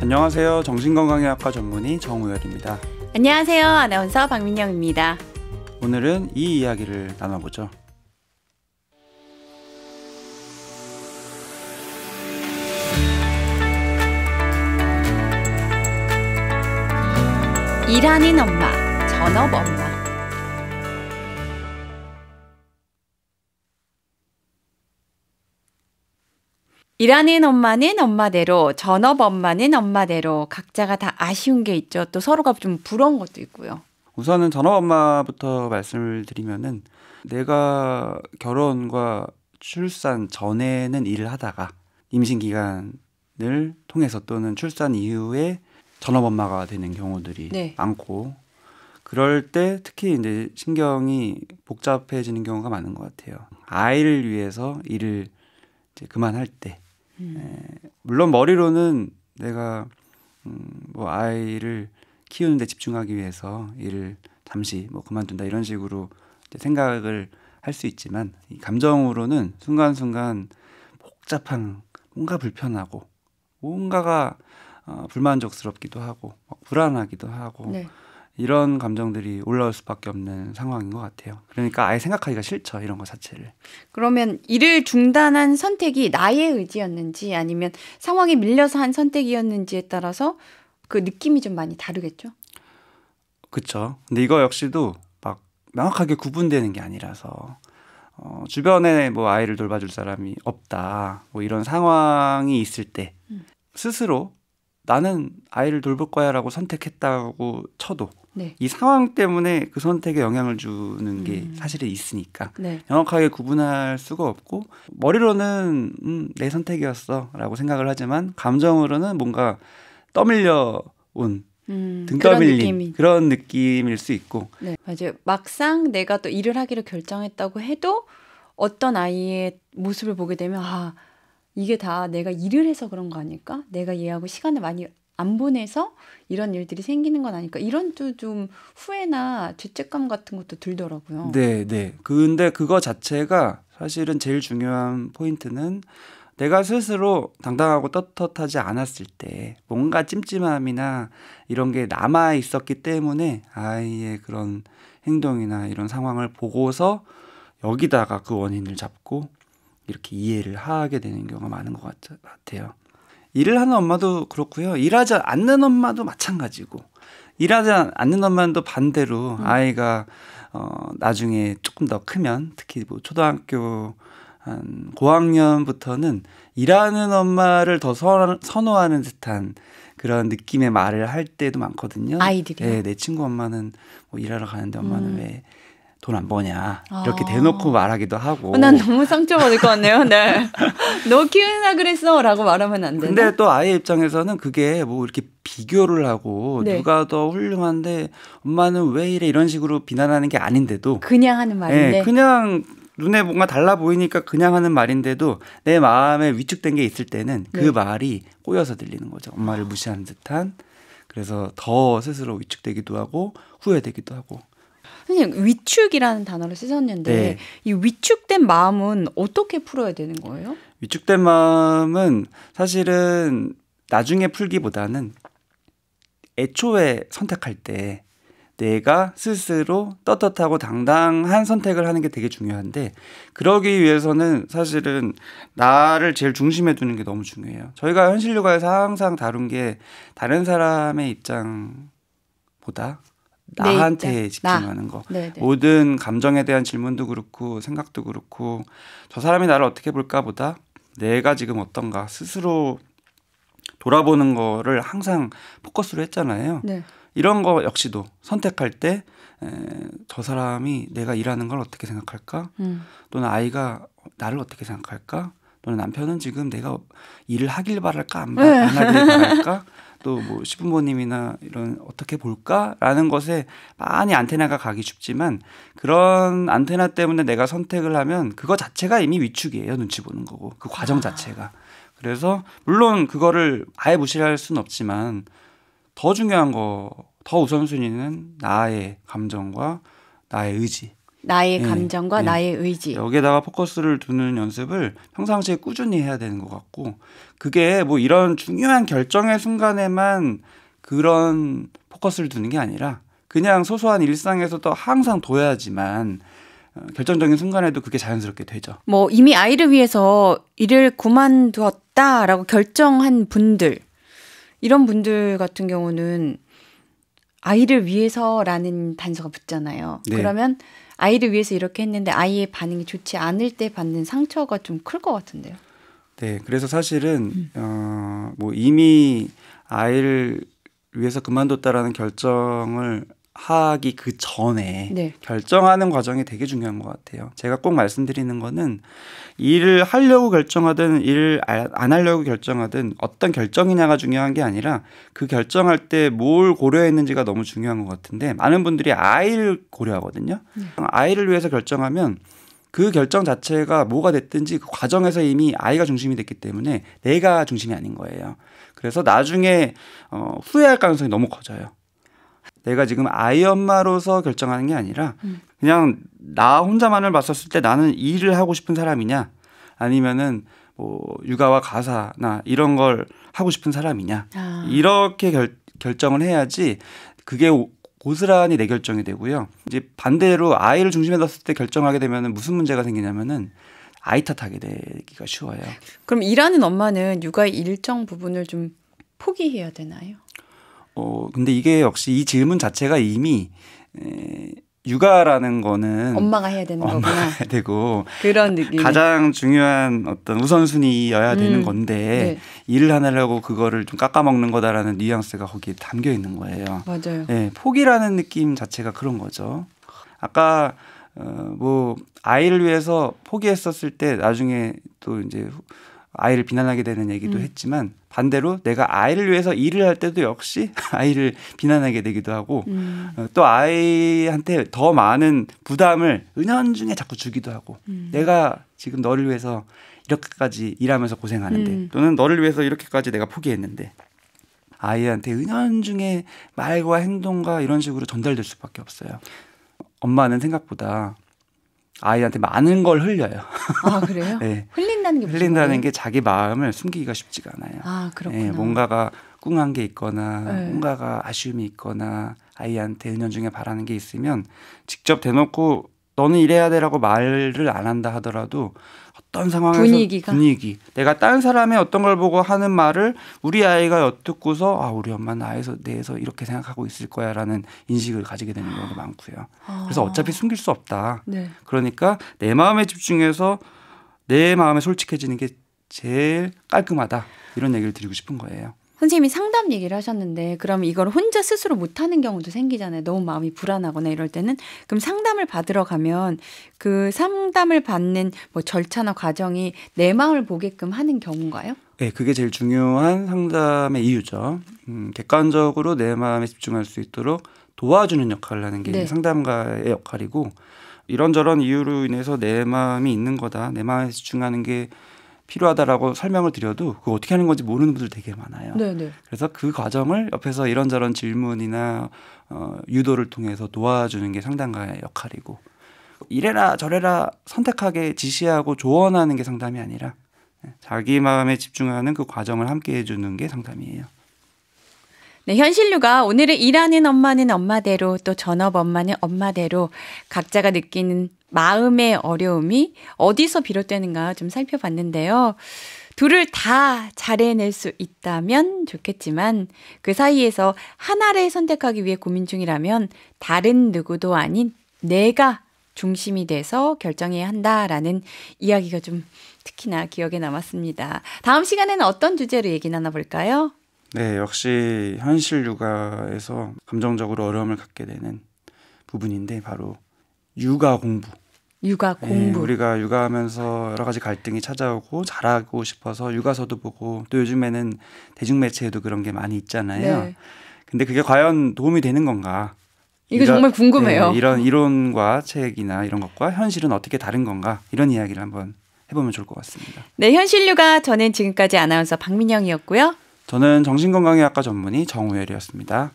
안녕하세요. 정신건강의학과 전문의 정우열입니다. 안녕하세요. 아나운서 박민영입니다. 오늘은 이 이야기를 나눠보죠. 일하는 엄마, 전업 엄마. 일하는 엄마는 엄마대로, 전업 엄마는 엄마대로 각자가 다 아쉬운 게 있죠. 또 서로가 좀 부러운 것도 있고요. 우선은 전업 엄마부터 말씀을 드리면은 내가 결혼과 출산 전에는 일을 하다가 임신 기간을 통해서 또는 출산 이후에 전업 엄마가 되는 경우들이 많고, 그럴 때 특히 이제 신경이 복잡해지는 경우가 많은 것 같아요. 아이를 위해서 일을 이제 그만할 때, 물론 머리로는 내가 뭐 아이를 키우는데 집중하기 위해서 일을 잠시 뭐 그만둔다 이런 식으로 이제 생각을 할 수 있지만, 이 감정으로는 순간순간 복잡한, 뭔가 불편하고 뭔가가 불만족스럽기도 하고 불안하기도 하고 이런 감정들이 올라올 수밖에 없는 상황인 것 같아요. 그러니까 아예 생각하기가 싫죠, 이런 거 자체를. 그러면 일을 중단한 선택이 나의 의지였는지 아니면 상황에 밀려서 한 선택이었는지에 따라서 그 느낌이 좀 많이 다르겠죠? 그렇죠. 근데 이거 역시도 막 명확하게 구분되는 게 아니라서 주변에 뭐 아이를 돌봐줄 사람이 없다, 뭐 이런 상황이 있을 때 스스로 나는 아이를 돌볼 거야 라고 선택했다고 쳐도 이 상황 때문에 그 선택에 영향을 주는 게 사실은 있으니까 명확하게 구분할 수가 없고, 머리로는 내 선택이었어 라고 생각을 하지만 감정으로는 뭔가 떠밀려 온 등 떠밀린 그런 느낌일 수 있고. 네, 맞아요. 막상 내가 또 일을 하기로 결정했다고 해도 어떤 아이의 모습을 보게 되면 이게 다 내가 일을 해서 그런 거 아닐까? 내가 얘하고 시간을 많이 안 보내서 이런 일들이 생기는 건 아닐까? 이런 또 좀 후회나 죄책감 같은 것도 들더라고요. 네. 근데 그거 자체가 사실은 제일 중요한 포인트는 내가 스스로 당당하고 떳떳하지 않았을 때 뭔가 찜찜함이나 이런 게 남아 있었기 때문에 아이의 그런 행동이나 이런 상황을 보고서 여기다가 그 원인을 잡고 이렇게 이해를 하게 되는 경우가 많은 것 같아요. 일을 하는 엄마도 그렇고요. 일하지 않는 엄마도 마찬가지고, 일하지 않는 엄마는 또 반대로 아이가 나중에 조금 더 크면, 특히 뭐 초등학교 한 고학년부터는 일하는 엄마를 더 선호하는 듯한 그런 느낌의 말을 할 때도 많거든요. 아이들이요? 네, 내 친구 엄마는 뭐 일하러 가는데 엄마는 왜 돈 안 버냐 이렇게 대놓고 말하기도 하고. 난 너무 상처받을 것 같네요. 네. 너 키우나 그랬어 라고 말하면 안 되나? 근데 또 아이 입장에서는 그게 뭐 이렇게 비교를 하고 누가 더 훌륭한데 엄마는 왜 이래 이런 식으로 비난하는 게 아닌데도, 그냥 하는 말인데, 그냥 눈에 뭔가 달라 보이니까 그냥 하는 말인데도 내 마음에 위축된 게 있을 때는 그 말이 꼬여서 들리는 거죠. 엄마를 무시하는 듯한. 그래서 더 스스로 위축되기도 하고 후회되기도 하고. 선생님, 위축이라는 단어를 쓰셨는데 이 위축된 마음은 어떻게 풀어야 되는 거예요? 위축된 마음은 사실은 나중에 풀기보다는 애초에 선택할 때 내가 스스로 떳떳하고 당당한 선택을 하는 게 되게 중요한데, 그러기 위해서는 사실은 나를 제일 중심에 두는 게 너무 중요해요. 저희가 현실 육아에서 항상 다룬 게 다른 사람의 입장보다 나한테 집중하는 거. 모든 감정에 대한 질문도 그렇고 생각도 그렇고 저 사람이 나를 어떻게 볼까 보다 내가 지금 어떤가 스스로 돌아보는 거를 항상 포커스로 했잖아요. 이런 거 역시도 선택할 때 저 사람이 내가 일하는 걸 어떻게 생각할까? 또는 아이가 나를 어떻게 생각할까? 또는 남편은 지금 내가 일을 하길 바랄까? 안 하길 바랄까? 또 뭐 시부모님이나 이런 어떻게 볼까라는 것에 많이 안테나가 가기 쉽지만, 그런 안테나 때문에 내가 선택을 하면 그거 자체가 이미 위축이에요. 눈치 보는 거고 그 과정 자체가. 그래서 물론 그거를 아예 무시할 수는 없지만 더 중요한 거, 더 우선순위는 나의 감정과 나의 의지, 나의 감정과 나의 의지. 여기에다가 포커스를 두는 연습을 평상시에 꾸준히 해야 되는 것 같고 그게 뭐 이런 중요한 결정의 순간에만 그런 포커스를 두는 게 아니라 그냥 소소한 일상에서도 항상 둬야지만 결정적인 순간에도 그게 자연스럽게 되죠. 뭐 이미 아이를 위해서 일을 그만두었다라고 결정한 분들 이런 분들 같은 경우는 아이를 위해서라는 단서가 붙잖아요. 네. 그러면 아이를 위해서 이렇게 했는데 아이의 반응이 좋지 않을 때 받는 상처가 좀 클 것 같은데요. 네, 그래서 사실은 뭐 이미 아이를 위해서 그만뒀다라는 결정을 하기 그 전에 네. 결정하는 과정이 되게 중요한 것 같아요. 제가 꼭 말씀드리는 거는 일을 하려고 결정하든 일을 안 하려고 결정하든 어떤 결정이냐가 중요한 게 아니라 그 결정할 때 뭘 고려했는지가 너무 중요한 것 같은데 많은 분들이 아이를 고려하거든요. 아이를 위해서 결정하면 그 결정 자체가 뭐가 됐든지 그 과정에서 이미 아이가 중심이 됐기 때문에 내가 중심이 아닌 거예요. 그래서 나중에 후회할 가능성이 너무 커져요. 내가 지금 아이 엄마로서 결정하는 게 아니라 그냥 나 혼자만을 봤었을 때 나는 일을 하고 싶은 사람이냐 아니면은 뭐 육아와 가사나 이런 걸 하고 싶은 사람이냐 이렇게 결정을 해야지 그게 고스란히 내 결정이 되고요. 이제 반대로 아이를 중심에 뒀을 때 결정하게 되면은 무슨 문제가 생기냐면은 아이 탓하게 되기가 쉬워요. 그럼 일하는 엄마는 육아의 일정 부분을 좀 포기해야 되나요? 근데 이게 역시 이 질문 자체가 이미 육아라는 거는 엄마가 해야 되는 거구나. 해야 되고 그런 느낌. 가장 중요한 어떤 우선순위여야 되는 건데 네. 일을 하려고 그거를 좀 깎아먹는 거다라는 뉘앙스가 거기에 담겨 있는 거예요. 맞아요. 네, 포기라는 느낌 자체가 그런 거죠. 아까 뭐 아이를 위해서 포기했었을 때 나중에 또 이제 아이를 비난하게 되는 얘기도 했지만 반대로 내가 아이를 위해서 일을 할 때도 역시 아이를 비난하게 되기도 하고 또 아이한테 더 많은 부담을 은연중에 자꾸 주기도 하고 내가 지금 너를 위해서 이렇게까지 일하면서 고생하는데 또는 너를 위해서 이렇게까지 내가 포기했는데 아이한테 은연중에 말과 행동과 이런 식으로 전달될 수밖에 없어요. 엄마는 생각보다 아이한테 많은 걸 흘려요. 아, 그래요? 네. 흘린다는 게 무슨 흘린다는 말이에요? 게 자기 마음을 숨기기가 쉽지가 않아요. 아, 그렇구나. 네, 뭔가가 꿍한 게 있거나 네. 뭔가가 아쉬움이 있거나 아이한테 은연중에 바라는 게 있으면 직접 대놓고 너는 이래야 돼라고 말을 안 한다 하더라도 어떤 상황에서 분위기 내가 다른 사람의 어떤 걸 보고 하는 말을 우리 아이가 엿듣고서 우리 엄마는 나에 대해서 이렇게 생각하고 있을 거야 라는 인식을 가지게 되는 경우도 많고요. 그래서 어차피 숨길 수 없다. 네. 그러니까 내 마음에 집중해서 내 마음에 솔직해지는 게 제일 깔끔하다. 이런 얘기를 드리고 싶은 거예요. 선생님이 상담 얘기를 하셨는데 그럼 이걸 혼자 스스로 못하는 경우도 생기잖아요. 너무 마음이 불안하거나 이럴 때는. 그럼 상담을 받으러 가면 그 상담을 받는 뭐 절차나 과정이 내 마음을 보게끔 하는 경우인가요? 네, 그게 제일 중요한 상담의 이유죠. 객관적으로 내 마음에 집중할 수 있도록 도와주는 역할을 하는 게 상담가의 역할이고 이런저런 이유로 인해서 내 마음이 있는 거다. 내 마음에 집중하는 게 필요하다라고 설명을 드려도 그거 어떻게 하는 건지 모르는 분들 되게 많아요. 네네. 그래서 그 과정을 옆에서 이런저런 질문이나 유도를 통해서 도와주는 게 상담가의 역할이고 이래라 저래라 선택하게 지시하고 조언하는 게 상담이 아니라 자기 마음에 집중하는 그 과정을 함께 해주는 게 상담이에요. 네, 현실육아 오늘은 일하는 엄마는 엄마대로 또 전업 엄마는 엄마대로 각자가 느끼는 마음의 어려움이 어디서 비롯되는가 좀 살펴봤는데요. 둘을 다 잘해낼 수 있다면 좋겠지만 그 사이에서 하나를 선택하기 위해 고민 중이라면 다른 누구도 아닌 내가 중심이 돼서 결정해야 한다라는 이야기가 좀 특히나 기억에 남았습니다. 다음 시간에는 어떤 주제로 얘기 나눠볼까요? 네, 역시 현실 육아에서 감정적으로 어려움을 갖게 되는 부분인데 바로 육아 공부. 육아 공부. 네, 우리가 육아하면서 여러 가지 갈등이 찾아오고 잘하고 싶어서 육아서도 보고 또 요즘에는 대중매체에도 그런 게 많이 있잖아요. 네. 근데 그게 과연 도움이 되는 건가? 이거 정말 궁금해요. 네, 이런 이론과 책이나 이런 것과 현실은 어떻게 다른 건가? 이런 이야기를 한번 해보면 좋을 것 같습니다. 네, 현실육아 저는 지금까지 아나운서 박민영이었고요. 저는 정신건강의학과 전문의 정우열이었습니다.